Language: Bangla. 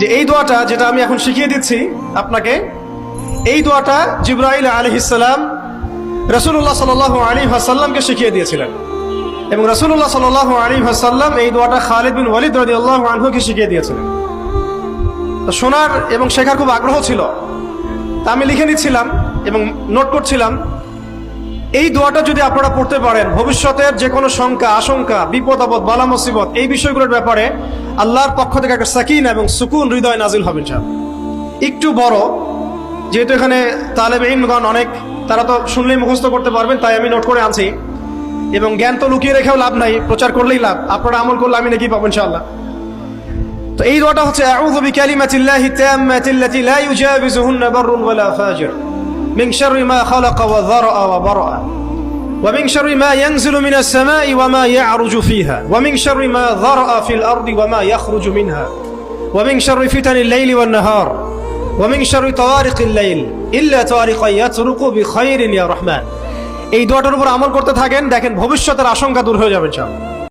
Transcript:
যে এই দোয়াটা যেটা আমি এখন শিখিয়ে দিচ্ছি আপনাকে, এই দোয়াটা জিবরাইল আলাইহিস সালাম রাসূলুল্লাহ সাল্লাল্লাহু আলাইহি ওয়াসাল্লামকে শিখিয়ে দিয়েছিলেন এবং রাসূলুল্লাহ সাল্লাল্লাহু আলাইহি ওয়াসাল্লাম এই দোয়াটা খালিদ বিন ওয়ালিদ রাদিয়াল্লাহু আনহুকে শিখিয়ে দিয়েছিলেন। তো শোনার এবং শেখার খুব আগ্রহ ছিল, তা আমি লিখে নিচ্ছিলাম এবং নোট করছিলাম। এই দোয়াটা যদি আপনারা পড়তে পারেন, ভবিষ্যতের যে কোনো শঙ্কা, আশঙ্কা, বিপদ আপদ, বালা মুসিবত, এই বিষয়গুলোর ব্যাপারে আল্লাহর পক্ষ থেকে একটা সাকিনা এবং সুকুন হৃদয় নাজিল হবে ইনশাআল্লাহ। একটু বড়, যেহেতু এখানে তালেবে ইলমগণ অনেক, তারা তো শুনলেই মুখস্থ করতে পারবেন, তাই আমি নোট করে আনছি। এবং জ্ঞান তো লুকিয়ে রেখেও লাভ নাই, প্রচার করলেই লাভ, আপনারা আমল করলে আমি নাকি পাবো ইনশাআল্লাহ। তো এই দোয়াটা হচ্ছে আউযু বিকালিমাতিল্লাহি তাম্মাতিল্লাতি লা ইউজাবিজুহুন্না বাররুন ওয়ালা ফাজির মিন শাররি মা খালাকা ওয়া যারআ ওয়া বারআ ওয়া মিন শাররি মা ইয়ানজিলু মিনাস সামাই ওয়া মা ইয়ারুজু ফিহা ওয়া মিন শাররি মা যারআ ফিল আরদি ওয়া মা ইয়াখরুজু মিনহা ওয়া মিন শাররি ফিতানিল লাইলি ওয়ান নাহার ওয়া মিন শাররি তাওয়ারিকিল লাইল ইল্লা তাওয়ারিকান ইয়াতরুকু বিখাইরিন ইয়া রাহমান। এই দোয়াটার উপর আমল করতে থাকেন, দেখেন ভবিষ্যতের আশঙ্কা দূর হয়ে যাবে ইনশাআল্লাহ।